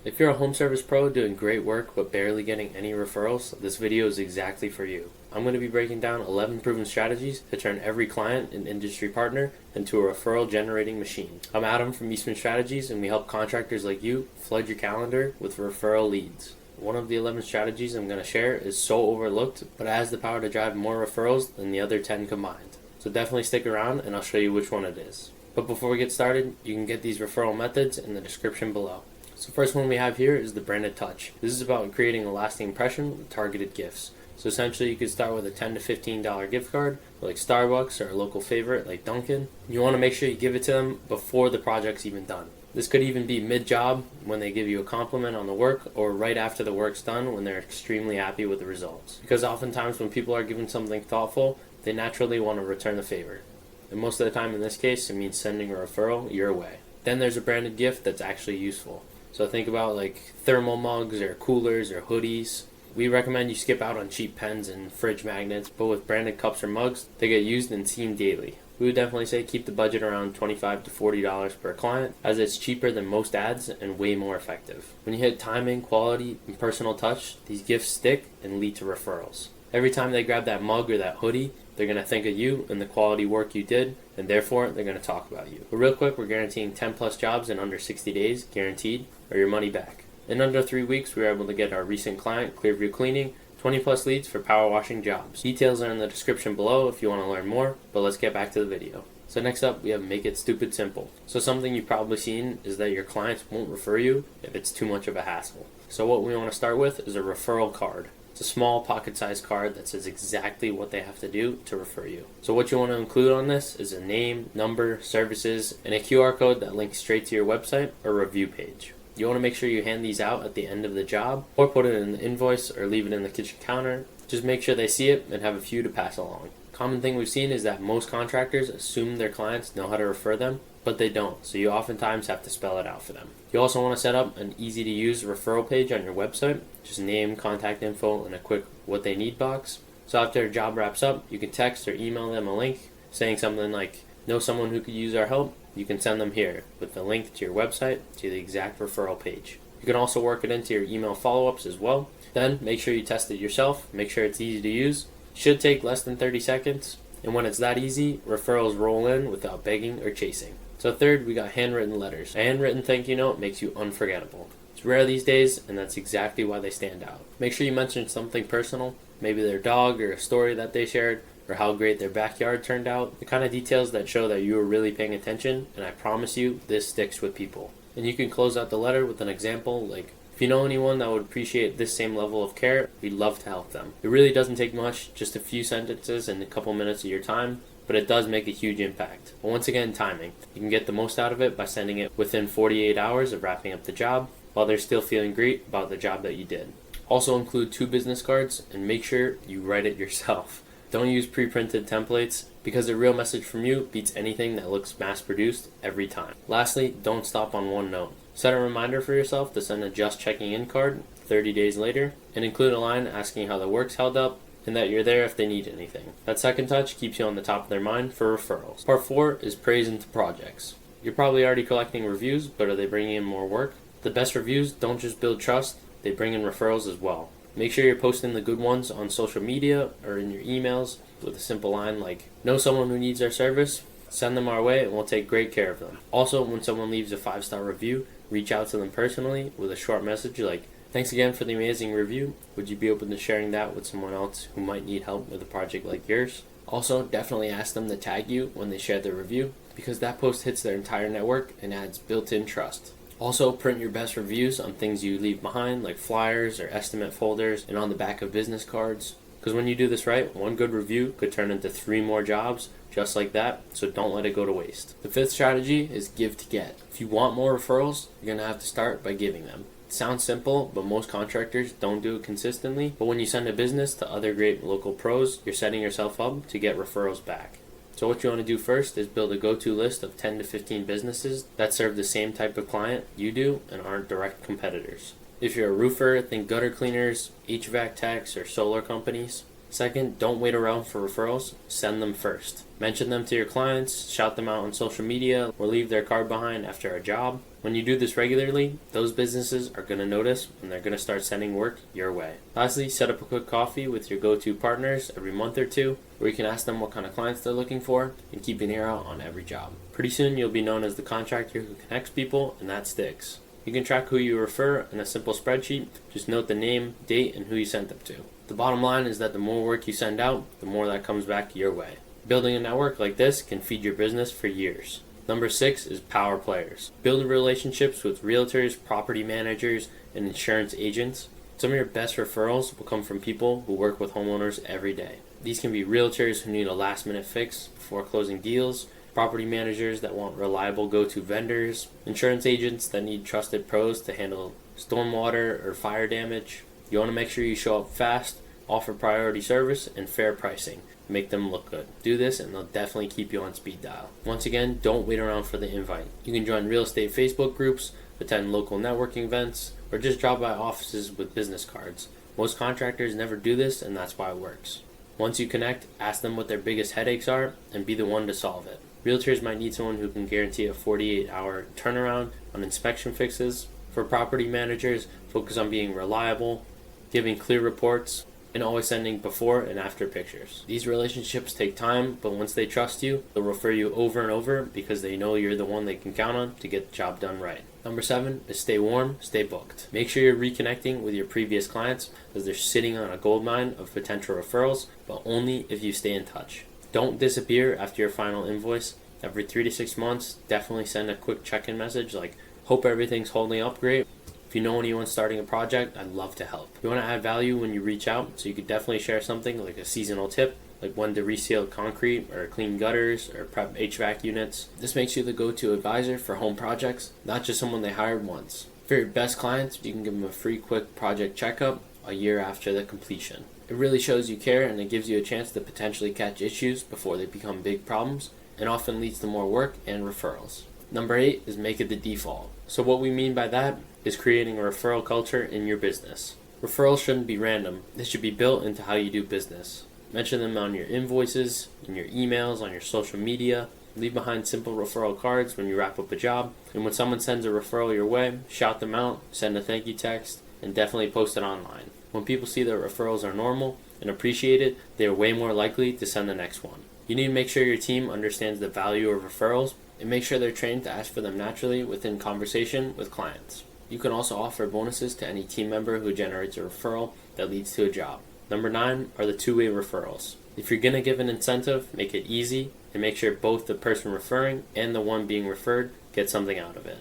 If you're a home service pro doing great work but barely getting any referrals, this video is exactly for you. I'm going to be breaking down 11 proven strategies to turn every client and industry partner into a referral generating machine. I'm Adam from Eastman Strategies, and we help contractors like you flood your calendar with referral leads. One of the 11 strategies I'm going to share is so overlooked, but it has the power to drive more referrals than the other 10 combined. So definitely stick around and I'll show you which one it is. But before we get started, you can get these referral methods in the description below. So first one we have here is the branded touch. This is about creating a lasting impression with targeted gifts. So essentially you could start with a $10 to $15 gift card like Starbucks or a local favorite like Dunkin'. You want to make sure you give it to them before the project's even done. This could even be mid-job when they give you a compliment on the work, or right after the work's done when they're extremely happy with the results. Because oftentimes when people are given something thoughtful, they naturally want to return the favor. And most of the time in this case, it means sending a referral your way. Then there's a branded gift that's actually useful. So think about like thermal mugs or coolers or hoodies. We recommend you skip out on cheap pens and fridge magnets, but with branded cups or mugs, they get used and seen daily. We would definitely say keep the budget around $25 to $40 per client, as it's cheaper than most ads and way more effective. When you hit timing, quality, and personal touch, these gifts stick and lead to referrals. Every time they grab that mug or that hoodie, they're going to think of you and the quality work you did, and therefore they're going to talk about you. But real quick, we're guaranteeing 10 plus jobs in under 60 days, guaranteed, or your money back. In under 3 weeks, we were able to get our recent client, Clearview Cleaning, 20 plus leads for power washing jobs. Details are in the description below if you want to learn more, but let's get back to the video. So next up, we have make it stupid simple. So something you've probably seen is that your clients won't refer you if it's too much of a hassle. So what we want to start with is a referral card. It's a small pocket-sized card that says exactly what they have to do to refer you. So what you want to include on this is a name, number, services, and a QR code that links straight to your website or review page. You want to make sure you hand these out at the end of the job, or put it in the invoice or leave it in the kitchen counter. Just make sure they see it and have a few to pass along. Common thing we've seen is that most contractors assume their clients know how to refer them, but they don't, so you oftentimes have to spell it out for them. You also want to set up an easy to use referral page on your website, just name, contact info, and a quick what they need box. So after a job wraps up, you can text or email them a link saying something like, know someone who could use our help? You can send them here with the link to your website to the exact referral page. You can also work it into your email follow-ups as well. Then make sure you test it yourself, make sure it's easy to use. Should take less than 30 seconds, and when it's that easy, referrals roll in without begging or chasing. So third, we got handwritten letters. A handwritten thank you note makes you unforgettable. It's rare these days, and that's exactly why they stand out. Make sure you mention something personal, maybe their dog or a story that they shared, or how great their backyard turned out. The kind of details that show that you were really paying attention, and I promise you, this sticks with people. And you can close out the letter with an example like, if you know anyone that would appreciate this same level of care, we'd love to help them. It really doesn't take much, just a few sentences and a couple minutes of your time, but it does make a huge impact. But once again, timing. You can get the most out of it by sending it within 48 hours of wrapping up the job, while they're still feeling great about the job that you did. Also include 2 business cards, and make sure you write it yourself. Don't use pre-printed templates, because a real message from you beats anything that looks mass-produced every time. Lastly, don't stop on one note. Set a reminder for yourself to send a just checking in card 30 days later, and include a line asking how the work's held up, and that you're there if they need anything. That second touch keeps you on the top of their mind for referrals. Part 4 is praise into projects. You're probably already collecting reviews, but are they bringing in more work? The best reviews don't just build trust, they bring in referrals as well. Make sure you're posting the good ones on social media or in your emails with a simple line like, know someone who needs our service? Send them our way and we'll take great care of them. Also, when someone leaves a 5-star review, reach out to them personally with a short message like, thanks again for the amazing review. Would you be open to sharing that with someone else who might need help with a project like yours? Also, definitely ask them to tag you when they share their review, because that post hits their entire network and adds built-in trust. Also, print your best reviews on things you leave behind, like flyers or estimate folders, and on the back of business cards. Because when you do this right, one good review could turn into 3 more jobs just like that, so don't let it go to waste. The 5th strategy is give to get. If you want more referrals, you're going to have to start by giving them. It sounds simple, but most contractors don't do it consistently. But when you send a business to other great local pros, you're setting yourself up to get referrals back. So what you want to do first is build a go-to list of 10 to 15 businesses that serve the same type of client you do and aren't direct competitors. If you're a roofer, think gutter cleaners, HVAC techs, or solar companies. Second, don't wait around for referrals, send them first. Mention them to your clients, shout them out on social media, or leave their card behind after a job. When you do this regularly, those businesses are going to notice and they're going to start sending work your way. Lastly, set up a quick coffee with your go-to partners every month or two where you can ask them what kind of clients they're looking for and keep an ear out on every job. Pretty soon you'll be known as the contractor who connects people, and that sticks. You can track who you refer in a simple spreadsheet. Just note the name, date, and who you sent them to. The bottom line is that the more work you send out, the more that comes back your way. Building a network like this can feed your business for years. Number 6 is power players. Build relationships with realtors, property managers, and insurance agents. Some of your best referrals will come from people who work with homeowners every day. These can be realtors who need a last-minute fix before closing deals, property managers that want reliable go-to vendors, insurance agents that need trusted pros to handle stormwater or fire damage. You want to make sure you show up fast, offer priority service, and fair pricing. Make them look good. Do this and they'll definitely keep you on speed dial. Once again, don't wait around for the invite. You can join real estate Facebook groups, attend local networking events, or just drop by offices with business cards. Most contractors never do this, and that's why it works. Once you connect, ask them what their biggest headaches are and be the one to solve it. Realtors might need someone who can guarantee a 48-hour turnaround on inspection fixes. For property managers, focus on being reliable, giving clear reports, and always sending before and after pictures. These relationships take time, but once they trust you, they'll refer you over and over because they know you're the one they can count on to get the job done right. Number 7 is stay warm, stay booked. Make sure you're reconnecting with your previous clients as they're sitting on a gold mine of potential referrals, but only if you stay in touch. Don't disappear after your final invoice. Every 3 to 6 months, definitely send a quick check-in message like, hope everything's holding up great. If you know anyone starting a project, I'd love to help. You want to add value when you reach out, so you could definitely share something like a seasonal tip, like when to reseal concrete or clean gutters or prep HVAC units. This makes you the go-to advisor for home projects, not just someone they hired once. For your best clients, you can give them a free quick project checkup a year after the completion. It really shows you care, and it gives you a chance to potentially catch issues before they become big problems, and often leads to more work and referrals. Number 8 is make it the default. So what we mean by that is creating a referral culture in your business. Referrals shouldn't be random. They should be built into how you do business. Mention them on your invoices, in your emails, on your social media. Leave behind simple referral cards when you wrap up a job. And when someone sends a referral your way, shout them out, send a thank you text, and definitely post it online. When people see that referrals are normal and appreciated, they are way more likely to send the next one. You need to make sure your team understands the value of referrals and make sure they're trained to ask for them naturally within conversation with clients. You can also offer bonuses to any team member who generates a referral that leads to a job. Number 9 are the two-way referrals. If you're going to give an incentive, make it easy and make sure both the person referring and the one being referred get something out of it.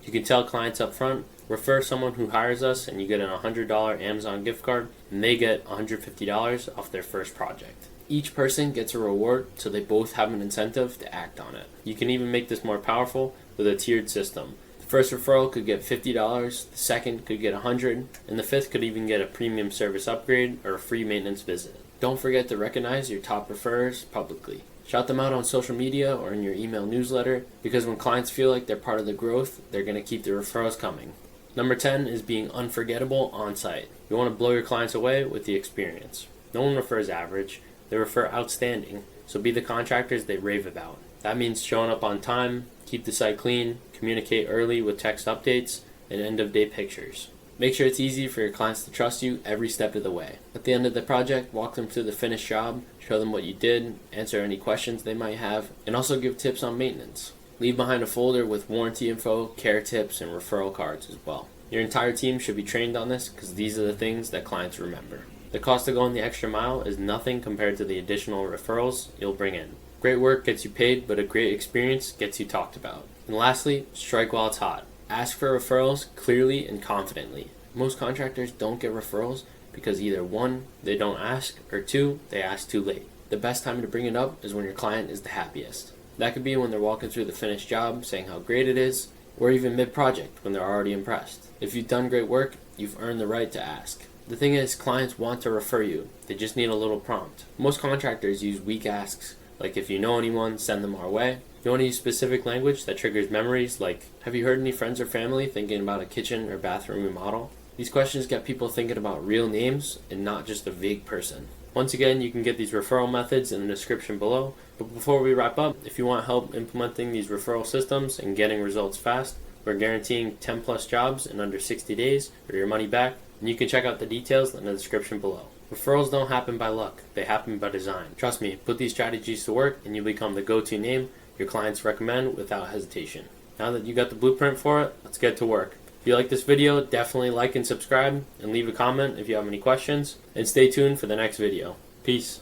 You can tell clients up front, refer someone who hires us and you get a $100 Amazon gift card and they get $150 off their first project. Each person gets a reward so they both have an incentive to act on it. You can even make this more powerful with a tiered system. The first referral could get $50, the second could get $100, and the fifth could even get a premium service upgrade or a free maintenance visit. Don't forget to recognize your top referrers publicly. Shout them out on social media or in your email newsletter, because when clients feel like they're part of the growth, they're going to keep the referrals coming. Number 10 is being unforgettable on site. You want to blow your clients away with the experience. No one refers average, they refer outstanding, so be the contractors they rave about. That means showing up on time, keep the site clean, communicate early with text updates, and end-of-day pictures. Make sure it's easy for your clients to trust you every step of the way. At the end of the project, walk them through the finished job, show them what you did, answer any questions they might have, and also give tips on maintenance. Leave behind a folder with warranty info, care tips, and referral cards as well. Your entire team should be trained on this because these are the things that clients remember. The cost of going the extra mile is nothing compared to the additional referrals you'll bring in. Great work gets you paid, but a great experience gets you talked about. And lastly, strike while it's hot. Ask for referrals clearly and confidently. Most contractors don't get referrals because either 1, they don't ask, or 2, they ask too late. The best time to bring it up is when your client is the happiest. That could be when they're walking through the finished job saying how great it is, or even mid-project when they're already impressed. If you've done great work, you've earned the right to ask. The thing is, clients want to refer you. They just need a little prompt. Most contractors use weak asks, like if you know anyone, send them our way. You want to use specific language that triggers memories, like, have you heard any friends or family thinking about a kitchen or bathroom remodel? These questions get people thinking about real names and not just a vague person. Once again, you can get these referral methods in the description below. But before we wrap up, if you want help implementing these referral systems and getting results fast, We're guaranteeing 10 plus jobs in under 60 days or your money back, and you can check out the details in the description below. Referrals don't happen by luck, they happen by design. Trust me, put these strategies to work and you'll become the go-to name your clients recommend without hesitation. Now that you got the blueprint for it, let's get to work. If you like this video, definitely like and subscribe, and leave a comment if you have any questions, and stay tuned for the next video. Peace.